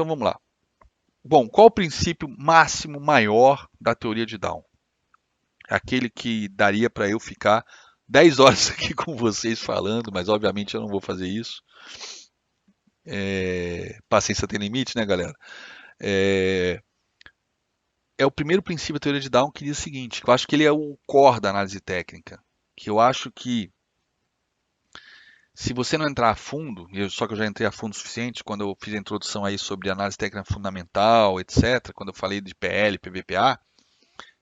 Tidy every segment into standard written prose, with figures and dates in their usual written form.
Então vamos lá. Bom, qual o princípio máximo maior da teoria de Down? Aquele que daria para eu ficar 10 horas aqui com vocês falando, mas obviamente eu não vou fazer isso. Paciência tem limite, né, galera? É, é o primeiro princípio da teoria de Down que diz o seguinte, que eu acho que ele é o core da análise técnica, que eu acho que se você não entrar a fundo, só que eu já entrei a fundo o suficiente quando eu fiz a introdução aí sobre análise técnica fundamental, etc., quando eu falei de PL, PVPA,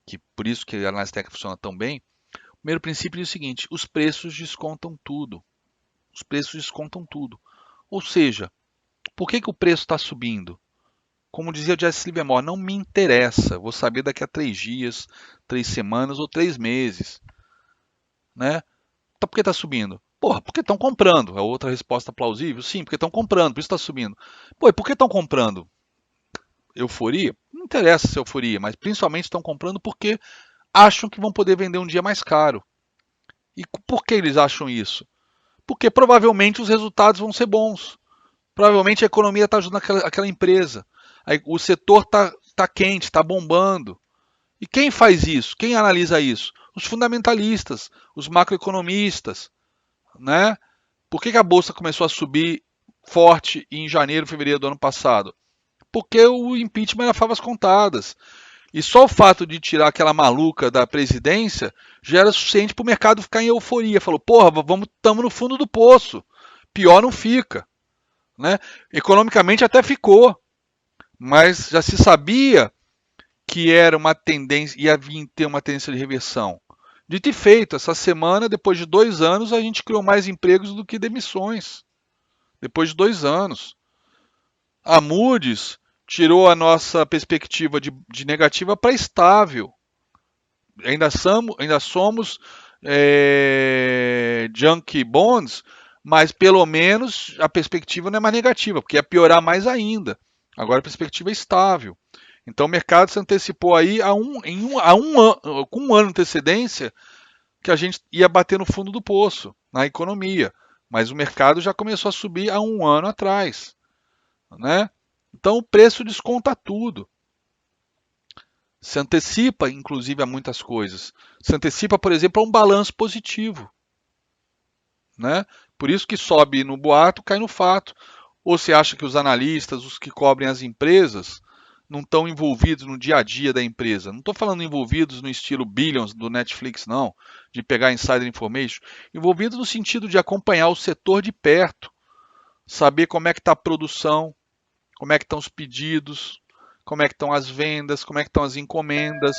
que por isso que a análise técnica funciona tão bem, o primeiro princípio diz o seguinte, os preços descontam tudo. Os preços descontam tudo. Ou seja, por que, que o preço está subindo? Como dizia o Jesse Livermore, não me interessa, vou saber daqui a 3 dias, 3 semanas ou 3 meses. Né? Então, por que está subindo? Porra, porque estão comprando. É outra resposta plausível? Sim, porque estão comprando, por isso está subindo. Pô, e por que estão comprando? Euforia? Não interessa se é euforia, mas principalmente estão comprando porque acham que vão poder vender um dia mais caro. E por que eles acham isso? Porque provavelmente os resultados vão ser bons. Provavelmente a economia está ajudando aquela empresa. Aí, o setor está quente, está bombando. E quem faz isso? Quem analisa isso? Os fundamentalistas, os macroeconomistas. Né? Por que a bolsa começou a subir forte em janeiro, fevereiro do ano passado? Porque o impeachment era favas contadas. E só o fato de tirar aquela maluca da presidência já era suficiente para o mercado ficar em euforia. Falou, porra, estamos no fundo do poço. Pior não fica. Né? Economicamente até ficou, mas já se sabia que era uma tendência, ia vir ter uma tendência de reversão. Dito e feito, essa semana, depois de 2 anos, a gente criou mais empregos do que demissões. Depois de 2 anos. A Moody's tirou a nossa perspectiva de negativa para estável. Ainda somos junk bonds, mas pelo menos a perspectiva não é mais negativa, porque ia piorar mais ainda. Agora a perspectiva é estável. Então o mercado se antecipou aí com um ano de antecedência que a gente ia bater no fundo do poço na economia. Mas o mercado já começou a subir há um ano atrás. Né? Então o preço desconta tudo. Se antecipa, inclusive, a muitas coisas. Se antecipa, por exemplo, a um balanço positivo. Né? Por isso que sobe no boato, cai no fato. Ou você acha que os analistas, os que cobrem as empresas, não estão envolvidos no dia a dia da empresa? Não estou falando envolvidos no estilo Billions do Netflix, não, de pegar insider information. Envolvidos no sentido de acompanhar o setor de perto, saber como é que está a produção, como é que estão os pedidos, como é que estão as vendas, como é que estão as encomendas,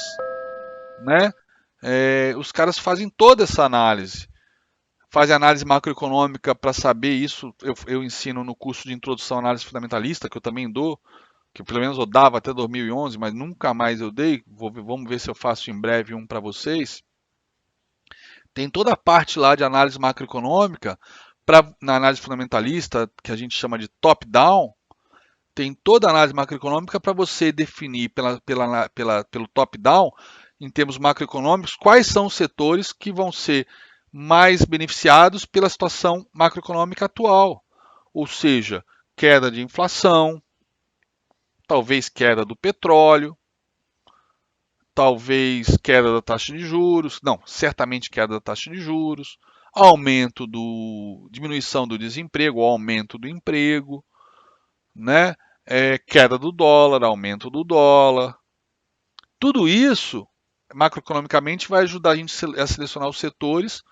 né? Os caras fazem toda essa análise. Fazem análise macroeconômica para saber isso. Eu ensino no curso de introdução à análise fundamentalista, que eu também dou, que pelo menos eu dava até 2011, mas nunca mais eu dei. Vamos ver se eu faço em breve um para vocês. Tem toda a parte lá de análise macroeconômica, na análise fundamentalista, que a gente chama de top-down, tem toda a análise macroeconômica para você definir pelo top-down, em termos macroeconômicos, quais são os setores que vão ser mais beneficiados pela situação macroeconômica atual. Ou seja, queda de inflação, talvez queda do petróleo, talvez queda da taxa de juros, não, certamente queda da taxa de juros, diminuição do desemprego, aumento do emprego, né? Queda do dólar, aumento do dólar. Tudo isso, macroeconomicamente, vai ajudar a gente a selecionar os setores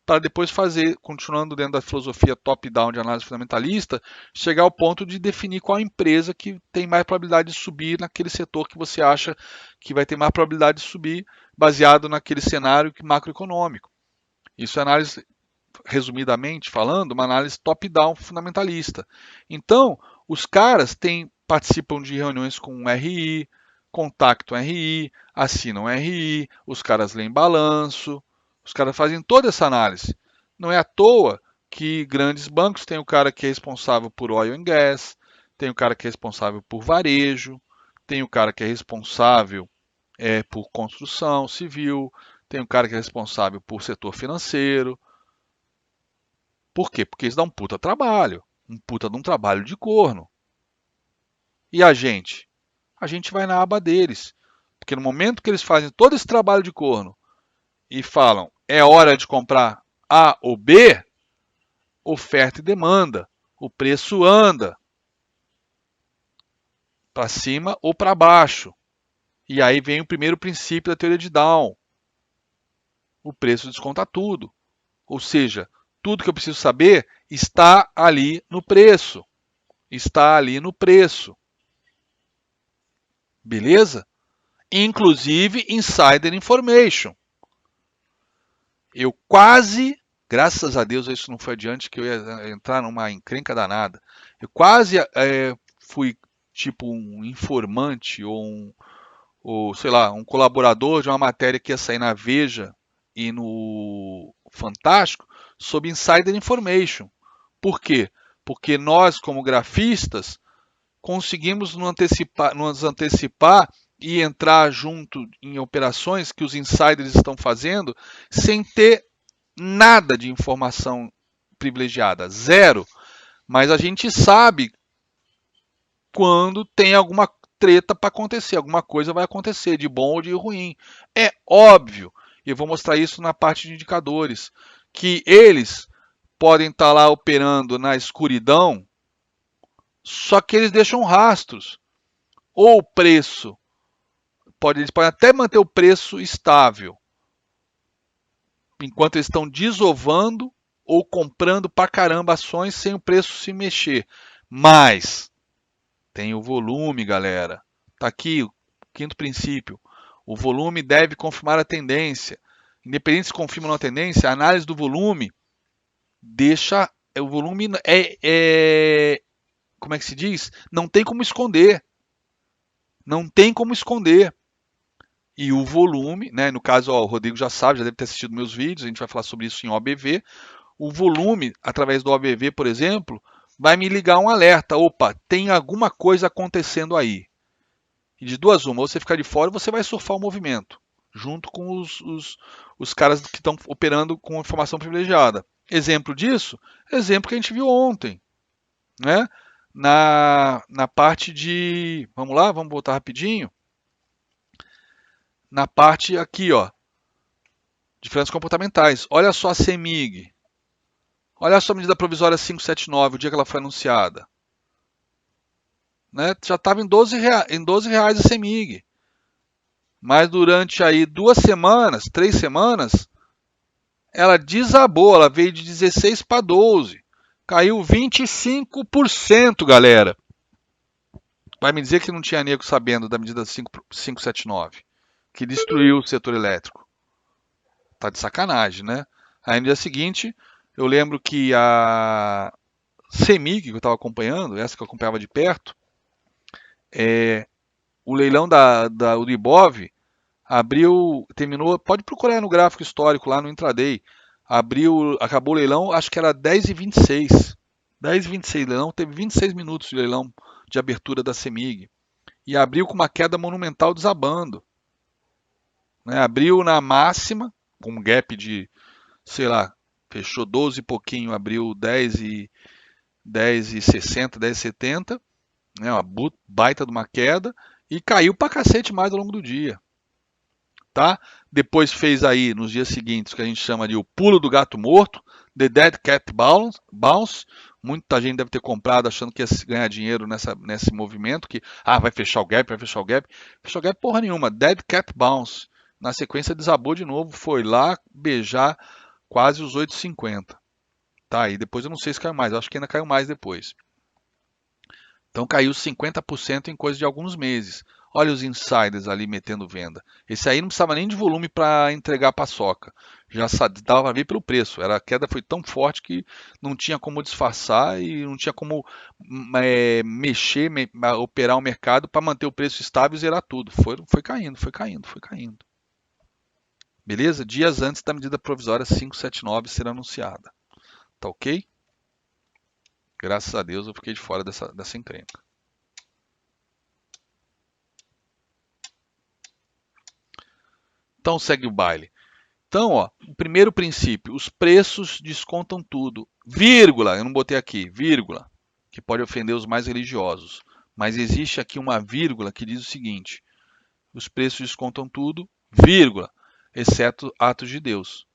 para depois fazer, continuando dentro da filosofia top-down de análise fundamentalista, chegar ao ponto de definir qual empresa que tem mais probabilidade de subir naquele setor que você acha que vai ter mais probabilidade de subir, baseado naquele cenário macroeconômico. Isso é análise, resumidamente falando, uma análise top-down fundamentalista. Então, os caras participam de reuniões com o RI, contactam o RI, assinam o RI, os caras leem balanço, os caras fazem toda essa análise. Não é à toa que grandes bancos têm o cara que é responsável por oil and gas, tem o cara que é responsável por varejo, tem o cara que é responsável por construção civil, tem o cara que é responsável por setor financeiro. Por quê? Porque isso dá um puta trabalho. Um puta de um trabalho de corno. E a gente? A gente vai na aba deles. Porque no momento que eles fazem todo esse trabalho de corno e falam, é hora de comprar A ou B, oferta e demanda. O preço anda para cima ou para baixo. E aí vem o primeiro princípio da teoria de Down. O preço desconta tudo. Ou seja, tudo que eu preciso saber está ali no preço. Está ali no preço. Beleza? Inclusive insider information. Eu quase, graças a Deus isso não foi adiante, que eu ia entrar numa encrenca danada. Eu quase fui tipo um informante ou sei lá, um colaborador de uma matéria que ia sair na Veja e no Fantástico sobre insider information. Por quê? Porque nós, como grafistas, conseguimos nos antecipar e entrar junto em operações que os insiders estão fazendo sem ter nada de informação privilegiada, zero. Mas a gente sabe quando tem alguma treta para acontecer, alguma coisa vai acontecer, de bom ou de ruim. É óbvio, e eu vou mostrar isso na parte de indicadores, que eles podem estar lá operando na escuridão, só que eles deixam rastros. Ou o preço, eles podem até manter o preço estável, enquanto eles estão desovando ou comprando pra caramba ações sem o preço se mexer. Mas tem o volume, galera. Tá aqui o quinto princípio. O volume deve confirmar a tendência. Independente se confirma ou não a tendência, a análise do volume deixa. O volume como é que se diz? Não tem como esconder. Não tem como esconder. E o volume, né? No caso, ó, o Rodrigo já sabe, já deve ter assistido meus vídeos, a gente vai falar sobre isso em OBV. O volume, através do OBV, por exemplo, vai me ligar um alerta. Opa, tem alguma coisa acontecendo aí. E de duas uma, ou você ficar de fora, você vai surfar o movimento, junto com os caras que estão operando com informação privilegiada. Exemplo disso, exemplo que a gente viu ontem, né? Na parte de, vamos lá, vamos voltar rapidinho. Na parte aqui, ó, diferenças comportamentais. Olha só a CEMIG. Olha só a medida provisória 579, o dia que ela foi anunciada. Né? Já estava em R$ 12 a CEMIG. Mas durante aí 2 semanas, 3 semanas, ela desabou, ela veio de 16 para 12. Caiu 25%, galera. Vai me dizer que não tinha nego sabendo da medida 579, que destruiu o setor elétrico. Tá de sacanagem, né? Aí no dia seguinte, eu lembro que a CEMIG, que eu estava acompanhando, essa que eu acompanhava de perto, o leilão da Uribov abriu, terminou, pode procurar no gráfico histórico lá no intraday, acabou o leilão, acho que era 10h26. 10h26, leilão, teve 26 minutos de leilão de abertura da CEMIG. E abriu com uma queda monumental desabando. Né? Abriu na máxima, com um gap de, sei lá, fechou 12 e pouquinho, abriu 10,60, 10,70, né? Uma baita de uma queda, e caiu pra cacete mais ao longo do dia. Tá? Depois fez aí, nos dias seguintes, o que a gente chama de o pulo do gato morto, The Dead Cat Bounce. Muita gente deve ter comprado achando que ia ganhar dinheiro nesse movimento, que vai fechar o gap, vai fechar o gap. Fechou o gap porra nenhuma, Dead Cat Bounce. Na sequência desabou de novo, foi lá beijar quase os 8,50. Tá, e depois eu não sei se caiu mais, eu acho que ainda caiu mais depois. Então caiu 50% em coisa de alguns meses. Olha os insiders ali metendo venda. Esse aí não precisava nem de volume para entregar a paçoca. Já dava para ver pelo preço. A queda foi tão forte que não tinha como disfarçar e não tinha como mexer, operar o mercado para manter o preço estável e zerar tudo. Foi caindo, foi caindo, foi caindo. Beleza? Dias antes da medida provisória 579 ser anunciada. Tá ok? Graças a Deus eu fiquei de fora dessa encrenca. Então segue o baile. Então, ó, o primeiro princípio, os preços descontam tudo. Vírgula, eu não botei aqui, vírgula, que pode ofender os mais religiosos. Mas existe aqui uma vírgula que diz o seguinte: os preços descontam tudo, vírgula, exceto atos de Deus.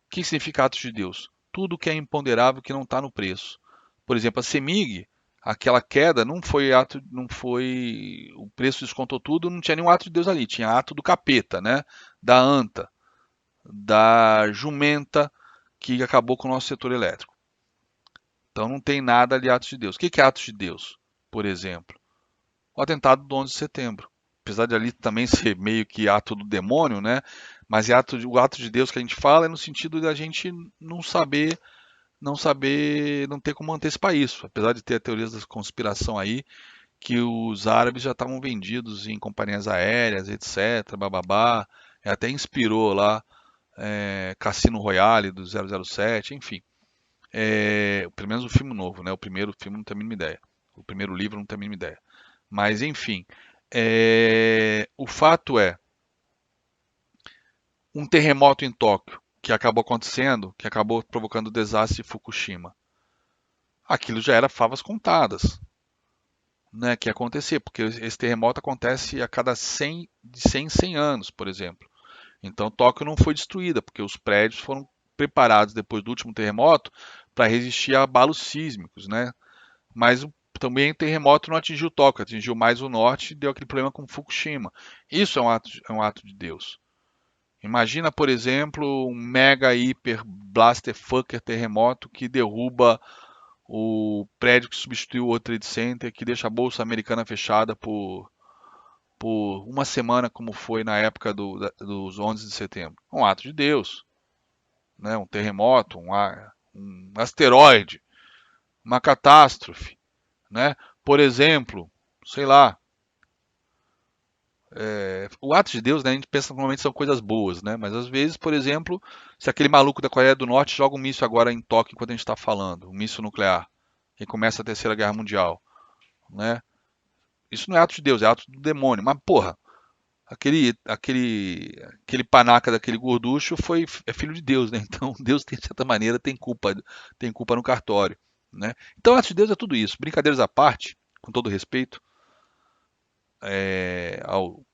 O que significa atos de Deus? Tudo que é imponderável que não está no preço. Por exemplo, a CEMIG, aquela queda não foi ato, não foi, o preço descontou tudo, não tinha nenhum ato de Deus ali, tinha ato do capeta, né? Da anta, da jumenta que acabou com o nosso setor elétrico. Então não tem nada de atos de Deus. O que é atos de Deus? Por exemplo, o atentado do 11 de setembro. Apesar de ali também ser meio que ato do demônio, né? Mas o ato de Deus que a gente fala é no sentido da gente não ter como antecipar isso. Apesar de ter teorias da conspiração aí, que os árabes já estavam vendidos em companhias aéreas, etc, bababá. Até inspirou lá Cassino Royale do 007, enfim. Pelo menos o filme novo, né? O primeiro filme não tenho a mínima ideia. O primeiro livro não tenho a mínima ideia. Mas enfim, o fato é, um terremoto em Tóquio, que acabou acontecendo, que acabou provocando o desastre de Fukushima. Aquilo já era favas contadas, né, que ia acontecer, porque esse terremoto acontece a cada 100, de 100 em 100 anos, por exemplo. Então Tóquio não foi destruída, porque os prédios foram preparados depois do último terremoto para resistir a abalos sísmicos, né? Mas também o terremoto não atingiu Tóquio, atingiu mais o norte e deu aquele problema com Fukushima. Isso é um ato de Deus. Imagina, por exemplo, um mega hiper blaster fucker terremoto que derruba o prédio que substituiu o World Trade Center, que deixa a bolsa americana fechada por uma semana, como foi na época dos 11 de setembro. Um ato de Deus, né? Um terremoto, um asteroide, uma catástrofe, né? Por exemplo, sei lá, o ato de Deus, né, a gente pensa que normalmente são coisas boas, né? Mas às vezes, por exemplo, se aquele maluco da Coreia do Norte joga um míssil agora em Tóquio enquanto a gente está falando, um míssil nuclear, e começa a Terceira Guerra Mundial, né? Isso não é ato de Deus, é ato do demônio. Mas, porra, aquele panaca daquele gorducho é filho de Deus, né? Então Deus, de certa maneira, tem culpa no cartório, né? Então, ato de Deus é tudo isso. Brincadeiras à parte, com todo respeito ao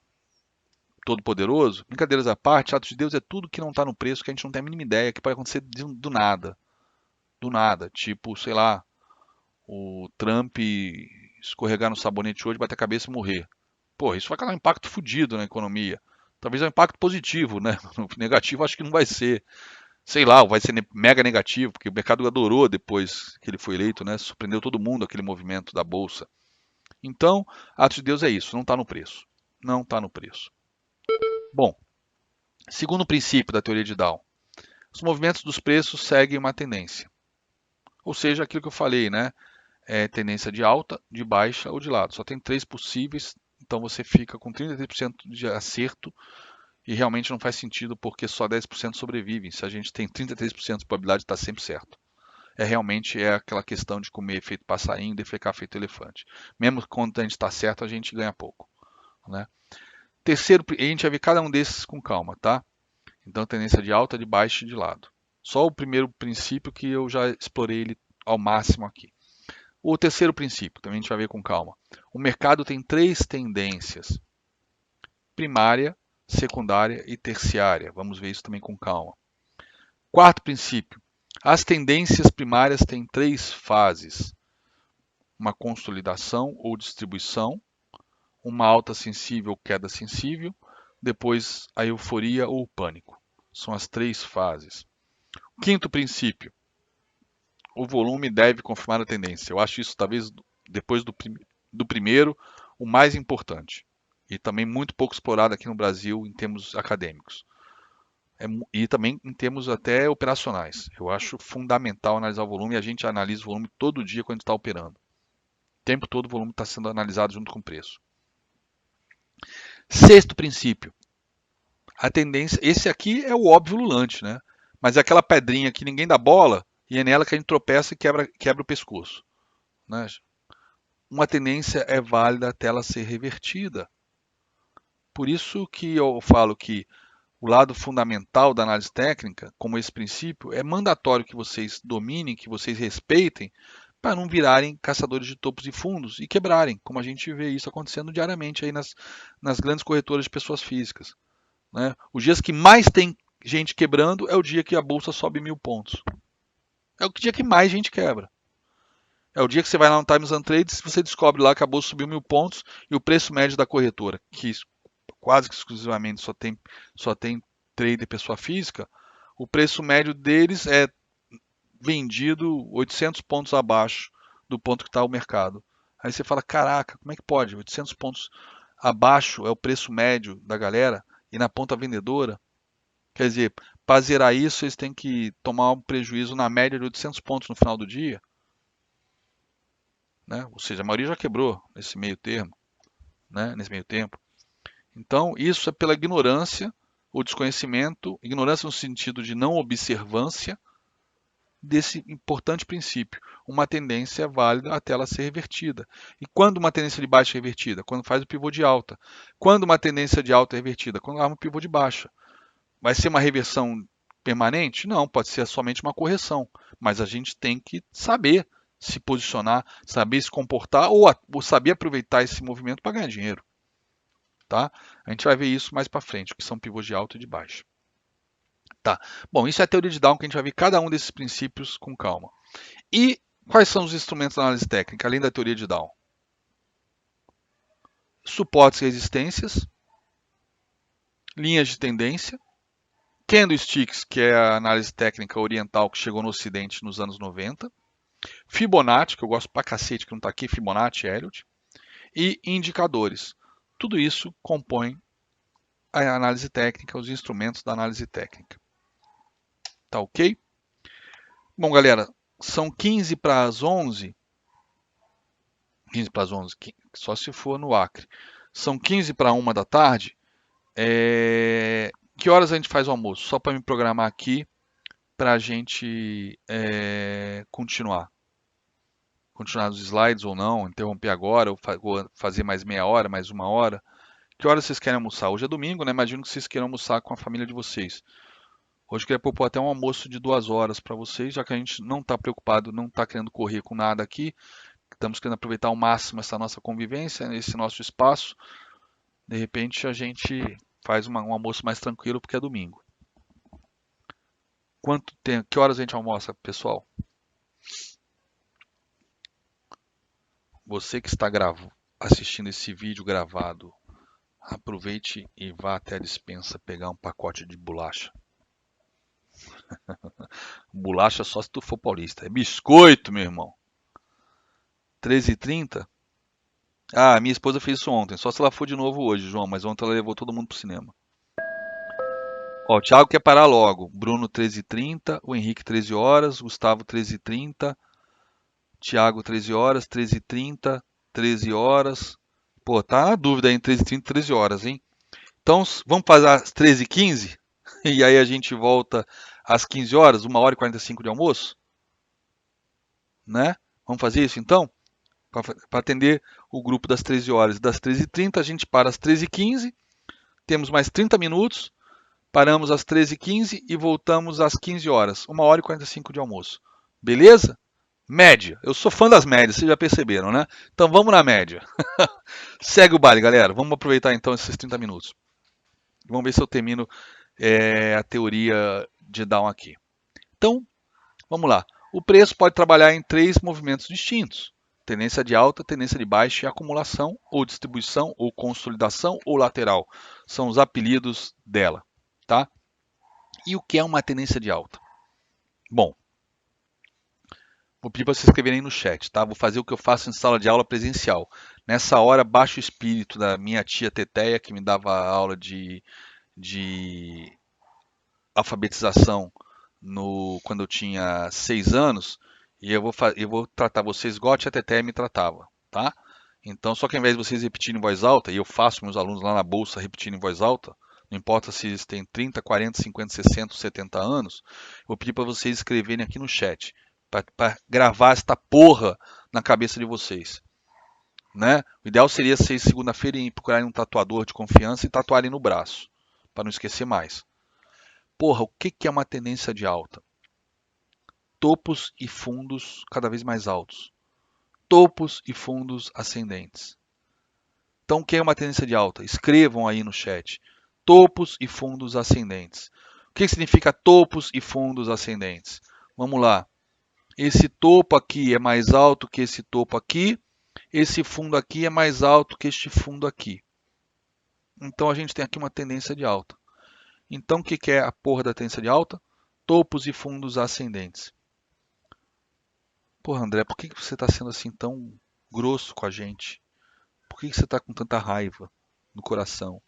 Todo-Poderoso, brincadeiras à parte, atos de Deus é tudo que não está no preço, que a gente não tem a mínima ideia, que pode acontecer do nada. Do nada. Tipo, sei lá, o Trump escorregar no sabonete hoje, bater a cabeça e morrer. Pô, isso vai causar um impacto fodido na economia. Talvez é um impacto positivo, né? Negativo acho que não vai ser. Sei lá, vai ser mega negativo, porque o mercado adorou depois que ele foi eleito, né? Surpreendeu todo mundo aquele movimento da bolsa. Então, atos de Deus é isso, não está no preço. Não está no preço. Bom, segundo princípio da teoria de Dow, os movimentos dos preços seguem uma tendência. Ou seja, aquilo que eu falei, né? É tendência de alta, de baixa ou de lado. Só tem três possíveis, então você fica com 33% de acerto e realmente não faz sentido porque só 10% sobrevivem. Se a gente tem 33% de probabilidade de estar sempre certo. Realmente aquela questão de comer feito passarinho e defecar feito elefante. Mesmo quando a gente está certo, a gente ganha pouco. Né? Terceiro, a gente vai ver cada um desses com calma, tá? Então, tendência de alta, de baixa e de lado. Só o primeiro princípio que eu já explorei ele ao máximo aqui. O terceiro princípio, também a gente vai ver com calma. O mercado tem três tendências: primária, secundária e terciária. Vamos ver isso também com calma. Quarto princípio: as tendências primárias têm três fases: uma consolidação ou distribuição, uma alta sensível ou queda sensível, depois a euforia ou o pânico. São as três fases. Quinto princípio: o volume deve confirmar a tendência. Eu acho isso talvez depois do primeiro o mais importante e também muito pouco explorado aqui no Brasil em termos acadêmicos. E também em termos até operacionais. Eu acho fundamental analisar o volume e a gente analisa o volume todo dia quando está operando. O tempo todo o volume está sendo analisado junto com o preço. Sexto princípio. A tendência, esse aqui é o óbvio lulante, né? Mas é aquela pedrinha que ninguém dá bola e é nela que a gente tropeça e quebra o pescoço. Né? Uma tendência é válida até ela ser revertida. Por isso que eu falo que o lado fundamental da análise técnica, como esse princípio, é mandatório que vocês dominem, que vocês respeitem, para não virarem caçadores de topos e fundos e quebrarem, como a gente vê isso acontecendo diariamente aí nas grandes corretoras de pessoas físicas, né? Os dias que mais tem gente quebrando é o dia que a bolsa sobe 1000 pontos. É o dia que mais gente quebra. É o dia que você vai lá no Times and Trades e você descobre lá que a bolsa subiu 1000 pontos e o preço médio da corretora, que quase que exclusivamente só tem trader pessoa física, o preço médio deles é vendido 800 pontos abaixo do ponto que está o mercado. Aí você fala, caraca, como é que pode? 800 pontos abaixo é o preço médio da galera e na ponta vendedora? Quer dizer, para zerar isso, eles têm que tomar um prejuízo na média de 800 pontos no final do dia, né? Ou seja, a maioria já quebrou nesse meio termo, né? Nesse meio tempo. Então, isso é pela ignorância ou desconhecimento, ignorância no sentido de não observância desse importante princípio. Uma tendência é válida até ela ser revertida. E quando uma tendência de baixa é revertida? Quando faz o pivô de alta. Quando uma tendência de alta é revertida? Quando arma o pivô de baixa. Vai ser uma reversão permanente? Não, pode ser somente uma correção. Mas a gente tem que saber se posicionar, saber se comportar ou saber aproveitar esse movimento para ganhar dinheiro. Tá? A gente vai ver isso mais para frente, que são pivôs de alta e de baixa. Tá. Bom, isso é a teoria de Down, que a gente vai ver cada um desses princípios com calma. E quais são os instrumentos da análise técnica, além da teoria de Down? Suportes e resistências, linhas de tendência, candlesticks, que é a análise técnica oriental que chegou no ocidente nos anos 90, Fibonacci, que eu gosto pra cacete, que não está aqui, Fibonacci, Elliott, e indicadores. Tudo isso compõe a análise técnica, os instrumentos da análise técnica. Tá ok? Bom, galera, são 15 para as 11. 15 para as 11, só se for no Acre. São 15 para 1 da tarde. Que horas a gente faz o almoço? Só para me programar aqui para a gente continuar. Continuar os slides ou não, interromper agora, ou fazer mais meia hora, mais uma hora. Que horas vocês querem almoçar? Hoje é domingo, né? Imagino que vocês queiram almoçar com a família de vocês. Hoje eu queria propor até um almoço de 2 horas para vocês, já que a gente não está preocupado, não está querendo correr com nada aqui. Estamos querendo aproveitar ao máximo essa nossa convivência, esse nosso espaço. De repente a gente faz um almoço mais tranquilo porque é domingo. Quanto tempo? Que horas a gente almoça, pessoal? Você que está assistindo esse vídeo gravado, aproveite e vá até a despensa pegar um pacote de bolacha. Bolacha só se tu for paulista. É biscoito, meu irmão. 13h30? Ah, minha esposa fez isso ontem. Só se ela for de novo hoje, João. Mas ontem ela levou todo mundo pro cinema. Ó, o Thiago quer parar logo. Bruno 13h30, o Henrique 13 horas, Gustavo 13h30, Thiago 13 horas, 13h30, 13 horas. Pô, tá na dúvida aí, 13h30, 13 horas, hein? Então, vamos fazer às 13h15? E aí a gente volta às 15 horas, 1h e 45 de almoço? Né? Vamos fazer isso então? Para atender o grupo das 13 horas. Das 13h30 a gente para às 13h15, temos mais 30 minutos, paramos às 13h15 e voltamos às 15 horas. 1h e 45 de almoço. Beleza? Média. Eu sou fã das médias, vocês já perceberam, né? Então vamos na média. Segue o baile, galera. Vamos aproveitar então esses 30 minutos. Vamos ver se eu termino a teoria de Down aqui. Então, vamos lá. O preço pode trabalhar em 3 movimentos distintos. Tendência de alta, tendência de baixa e acumulação, ou distribuição, ou consolidação, ou lateral. São os apelidos dela. Tá? E o que é uma tendência de alta? Bom, vou pedir para vocês escreverem no chat, tá? Vou fazer o que eu faço em sala de aula presencial. Nessa hora, baixo o espírito da minha tia Teteia, que me dava aula de alfabetização quando eu tinha 6 anos, e eu vou tratar vocês igual a tia Teteia me tratava, tá? Então, só que ao invés de vocês repetirem em voz alta, e eu faço meus alunos lá na bolsa repetirem em voz alta, não importa se eles têm 30, 40, 50, 60, 70 anos, eu vou pedir para vocês escreverem aqui no chat, para gravar esta porra na cabeça de vocês. Né? O ideal seria vocês segunda-feira procurarem um tatuador de confiança e tatuarem no braço, para não esquecer mais. Porra, o que é uma tendência de alta? topos e fundos cada vez mais altos. Topos e fundos ascendentes. Então, o que é uma tendência de alta? Escrevam aí no chat. Topos e fundos ascendentes. O que significa topos e fundos ascendentes? Vamos lá. Esse topo aqui é mais alto que esse topo aqui. Esse fundo aqui é mais alto que este fundo aqui. Então, a gente tem aqui uma tendência de alta. Então, o que é a porra da tendência de alta? Topos e fundos ascendentes. Porra, André, por que você está sendo assim tão grosso com a gente? Por que você está com tanta raiva no coração?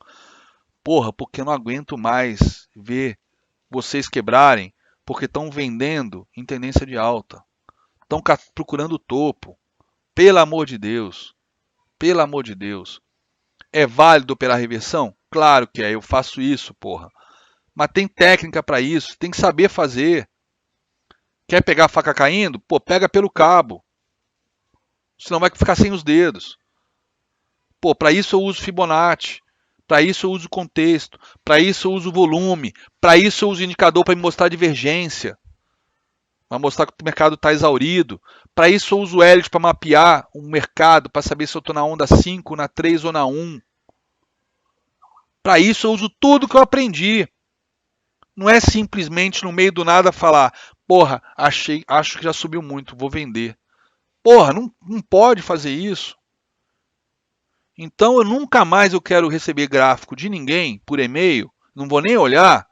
Porra, porque eu não aguento mais ver vocês quebrarem, porque estão vendendo em tendência de alta. Estão procurando o topo. Pelo amor de Deus. Pelo amor de Deus. É válido operar reversão? Claro que é, eu faço isso, porra. Mas tem técnica para isso, tem que saber fazer. Quer pegar a faca caindo? Pô, pega pelo cabo. Senão vai ficar sem os dedos. Pô, para isso eu uso Fibonacci. Para isso eu uso contexto. Para isso eu uso volume. Para isso eu uso indicador para me mostrar divergência. Para mostrar que o mercado está exaurido. Para isso eu uso o Elliott para mapear o mercado, para saber se eu estou na onda 5, na 3 ou na 1. Para isso eu uso tudo que eu aprendi. Não é simplesmente no meio do nada falar, porra, acho que já subiu muito, vou vender. Porra, não pode fazer isso. Então eu nunca mais eu quero receber gráfico de ninguém por e-mail, não vou nem olhar,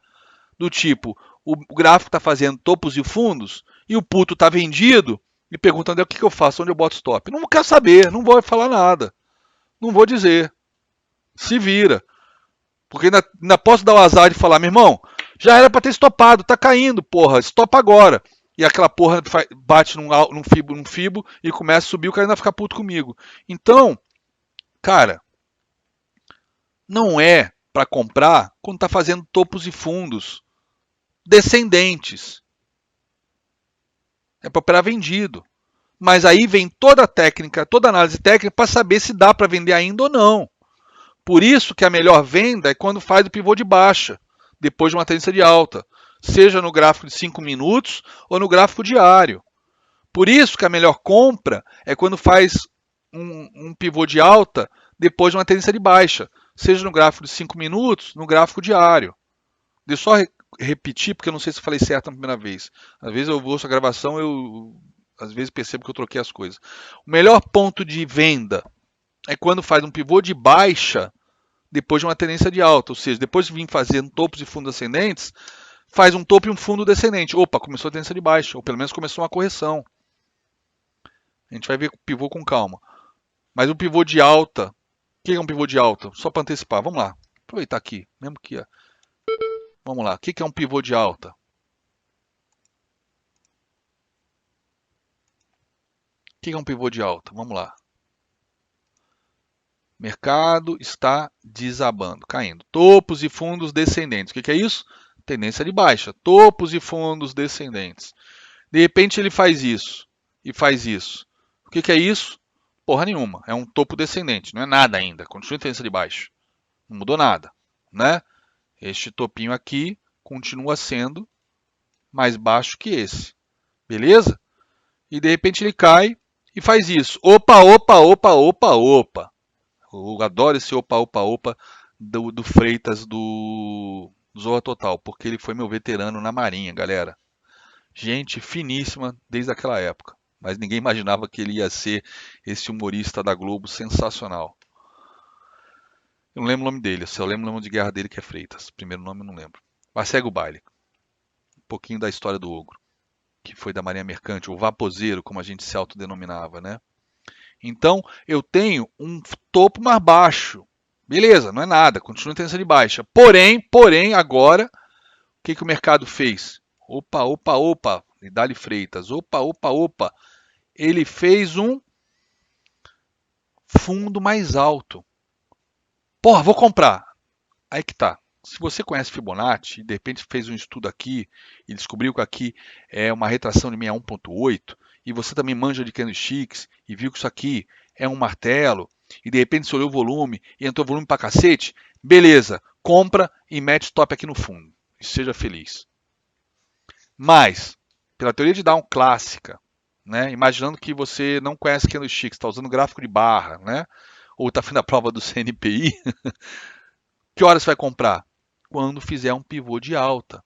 do tipo, o gráfico está fazendo topos e fundos e o puto está vendido e pergunta onde é o que eu faço, onde eu boto stop. Não quero saber, não vou falar nada. Não vou dizer. Se vira. Porque ainda posso dar o azar de falar, meu irmão, já era para ter estopado, tá caindo, porra, estopa agora. E aquela porra bate num fibo e começa a subir, o cara ainda fica puto comigo. Então, cara, não é para comprar quando tá fazendo topos e fundos descendentes. É para operar vendido. Mas aí vem toda a técnica, toda a análise técnica para saber se dá para vender ainda ou não. Por isso que a melhor venda é quando faz o pivô de baixa, depois de uma tendência de alta, seja no gráfico de 5 minutos ou no gráfico diário. Por isso que a melhor compra é quando faz um pivô de alta depois de uma tendência de baixa, seja no gráfico de 5 minutos, no gráfico diário. Deixa eu só repetir, porque eu não sei se eu falei certo na primeira vez. Às vezes eu ouço a gravação, eu às vezes percebo que eu troquei as coisas. O melhor ponto de venda é quando faz um pivô de baixa depois de uma tendência de alta, ou seja, depois de vir fazendo topos e fundos ascendentes, faz um topo e um fundo descendente. Opa, começou a tendência de baixa, ou pelo menos começou uma correção. A gente vai ver o pivô com calma. Mas o pivô de alta, o que é um pivô de alta? Só para antecipar, vamos lá. Aproveitar aqui, mesmo que... Vamos lá, o que é um pivô de alta? O que é um pivô de alta? Vamos lá. Mercado está desabando, caindo. Topos e fundos descendentes. O que é isso? Tendência de baixa. Topos e fundos descendentes. De repente ele faz isso e faz isso. O que é isso? Porra nenhuma. É um topo descendente. Não é nada ainda. Continua em tendência de baixa. Não mudou nada, né? Este topinho aqui continua sendo mais baixo que esse. Beleza? E de repente ele cai e faz isso. Opa, opa, opa, opa, opa. Eu adoro esse opa, opa, opa do Freitas do Zorra Total, porque ele foi meu veterano na Marinha, galera. Gente finíssima desde aquela época, mas ninguém imaginava que ele ia ser esse humorista da Globo sensacional. Eu não lembro o nome dele, só lembro o nome de guerra dele, que é Freitas. Primeiro nome eu não lembro. Mas segue o baile. Um pouquinho da história do ogro, que foi da Marinha Mercante, o vaposeiro, como a gente se autodenominava, né? Então, eu tenho um topo mais baixo. Beleza, não é nada, continua em tendência de baixa. Porém, agora, o que o mercado fez? Opa, opa, opa, e dá-lhe Freitas. Opa, opa, opa. Ele fez um fundo mais alto. Porra, vou comprar. Aí que tá. Se você conhece Fibonacci e de repente fez um estudo aqui e descobriu que aqui é uma retração de 61.8, e você também manja de candlesticks e viu que isso aqui é um martelo, e de repente você olhou o volume e entrou volume pra cacete, beleza, compra e mete stop aqui no fundo. E seja feliz. Mas, pela teoria de Down clássica, né? Imaginando que você não conhece candlestick, está usando gráfico de barra, né? Ou está fazendo a prova do CNPI, que horas você vai comprar? Quando fizer um pivô de alta.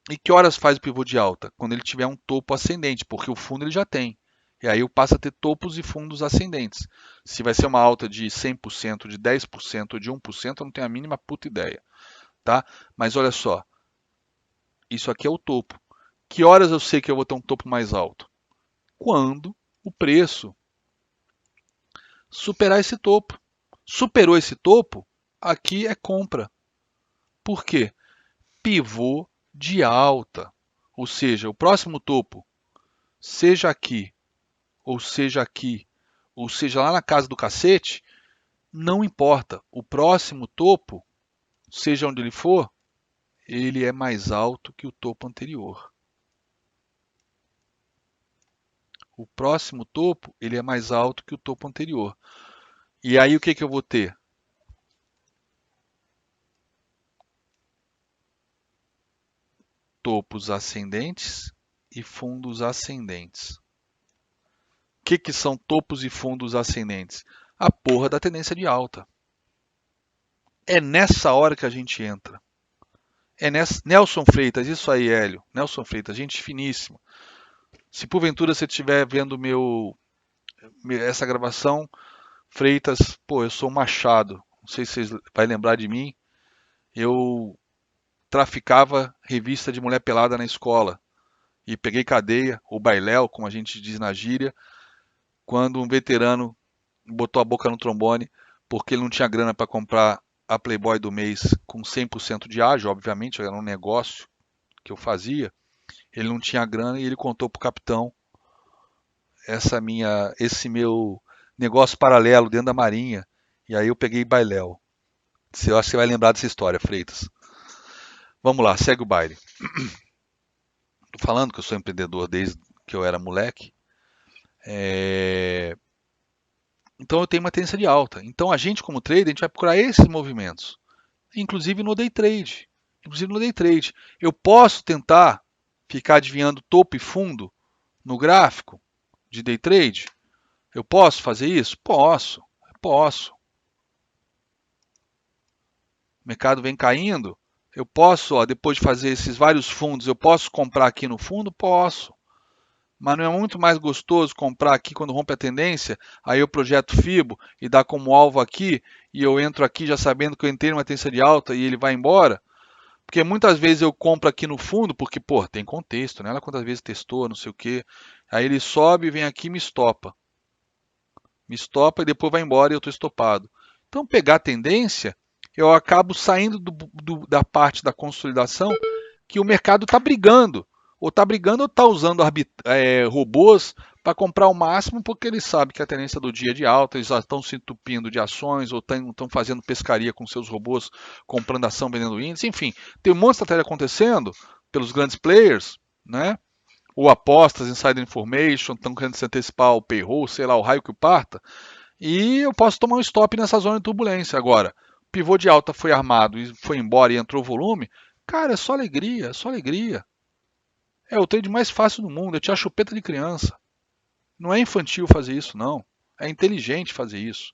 E que horas faz o pivô de alta? Quando ele tiver um topo ascendente, porque o fundo ele já tem. E aí eu passo a ter topos e fundos ascendentes. Se vai ser uma alta de 100%, de 10% ou de 1%, eu não tenho a mínima puta ideia. Tá? Mas olha só, isso aqui é o topo. Que horas eu sei que eu vou ter um topo mais alto? Quando o preço superar esse topo. Superou esse topo, aqui é compra. Por quê? Pivô de alta. Ou seja, o próximo topo, seja aqui, ou seja lá na casa do cacete, não importa. O próximo topo, seja onde ele for, ele é mais alto que o topo anterior. O próximo topo, ele é mais alto que o topo anterior. E aí o que eu vou ter? Topos ascendentes e fundos ascendentes. O que são topos e fundos ascendentes? A porra da tendência de alta. É nessa hora que a gente entra. É nessa... Nelson Freitas, isso aí, Hélio. Nelson Freitas, gente finíssima. Se porventura você estiver vendo essa gravação, Freitas, pô, eu sou um machado. Não sei se vocês vão lembrar de mim. Eu traficava revista de mulher pelada na escola. E peguei cadeia, ou bailéu, como a gente diz na gíria, quando um veterano botou a boca no trombone porque ele não tinha grana para comprar a Playboy do mês com 100% de ágio, obviamente, era um negócio que eu fazia. Ele não tinha grana e ele contou pro capitão esse meu negócio paralelo dentro da Marinha. E aí eu peguei bailéu. Eu acho que você vai lembrar dessa história, Freitas. Vamos lá, segue o baile. Tô falando que eu sou empreendedor desde que eu era moleque. Então eu tenho uma tendência de alta. Então a gente, como trader, a gente vai procurar esses movimentos, inclusive no day trade. Inclusive no day trade. Eu posso tentar ficar adivinhando topo e fundo no gráfico de day trade? Eu posso fazer isso? Posso. Posso. O mercado vem caindo. Eu posso, ó, depois de fazer esses vários fundos, eu posso comprar aqui no fundo? Posso. Mas não é muito mais gostoso comprar aqui quando rompe a tendência? Aí eu projeto FIBO e dá como alvo aqui, e eu entro aqui já sabendo que eu entrei numa tendência de alta e ele vai embora? Porque muitas vezes eu compro aqui no fundo, porque, pô, tem contexto, né? Olha quantas vezes testou, não sei o quê. Aí ele sobe, vem aqui e me estopa. Me estopa e depois vai embora e eu estou estopado. Então, pegar a tendência, eu acabo saindo da parte da consolidação que o mercado está brigando. Ou está brigando ou está usando robôs para comprar o máximo porque ele sabe que a tendência do dia é de alta, eles já estão se entupindo de ações ou estão fazendo pescaria com seus robôs, comprando ação, vendendo índice, enfim, tem um monte de estratégia acontecendo pelos grandes players, né? Ou apostas, insider information, estão querendo se antecipar o payroll, sei lá, o raio que o parta, e eu posso tomar um stop nessa zona de turbulência. Agora, pivô de alta foi armado e foi embora e entrou volume, cara, é só alegria, é só alegria. É o trade mais fácil do mundo, é tirar chupeta de criança. Não é infantil fazer isso, não. É inteligente fazer isso.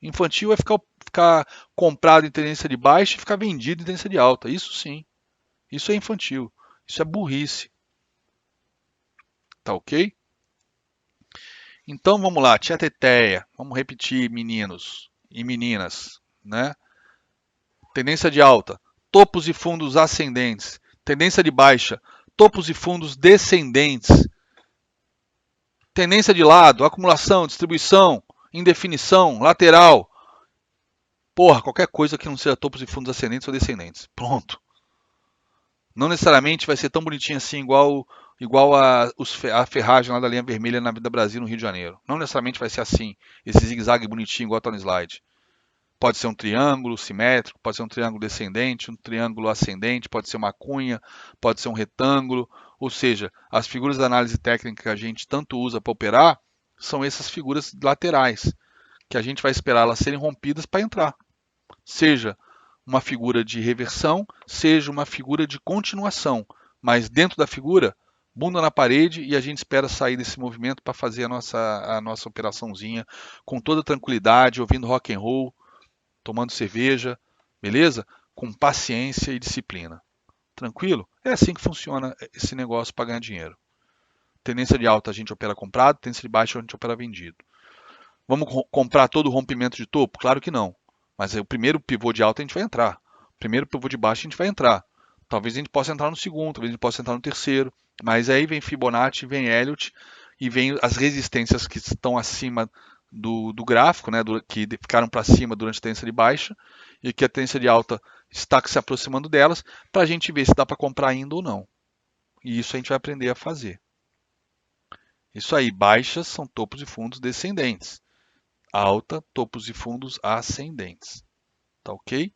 Infantil é ficar comprado em tendência de baixa e ficar vendido em tendência de alta. Isso sim. Isso é infantil. Isso é burrice. Tá ok? Então vamos lá, tia Teteia. Vamos repetir, meninos e meninas, né? Tendência de alta, topos e fundos ascendentes. Tendência de baixa, topos e fundos descendentes. Tendência de lado, acumulação, distribuição, indefinição, lateral. Porra, qualquer coisa que não seja topos e fundos ascendentes ou descendentes. Pronto. Não necessariamente vai ser tão bonitinho assim, igual a ferragem lá da linha vermelha na Vida Brasil, no Rio de Janeiro. Não necessariamente vai ser assim, esse zigue-zague bonitinho igual está no slide. Pode ser um triângulo simétrico, pode ser um triângulo descendente, um triângulo ascendente, pode ser uma cunha, pode ser um retângulo. Ou seja, as figuras da análise técnica que a gente tanto usa para operar são essas figuras laterais, que a gente vai esperar elas serem rompidas para entrar. Seja uma figura de reversão, seja uma figura de continuação. Mas dentro da figura, bunda na parede e a gente espera sair desse movimento para fazer a nossa operaçãozinha com toda tranquilidade, ouvindo rock and roll, tomando cerveja, beleza? Com paciência e disciplina. Tranquilo? É assim que funciona esse negócio para ganhar dinheiro. Tendência de alta a gente opera comprado, tendência de baixa a gente opera vendido. Vamos comprar todo o rompimento de topo? Claro que não. Mas o primeiro pivô de alta a gente vai entrar. O primeiro pivô de baixa a gente vai entrar. Talvez a gente possa entrar no segundo, talvez a gente possa entrar no terceiro. Mas aí vem Fibonacci, vem Elliott e vem as resistências que estão acima do gráfico, né, que ficaram para cima durante a tendência de baixa e que a tendência de alta está se aproximando delas, para a gente ver se dá para comprar ainda ou não. E isso a gente vai aprender a fazer. Isso aí, baixas são topos e fundos descendentes. Alta, topos e fundos ascendentes. Tá ok?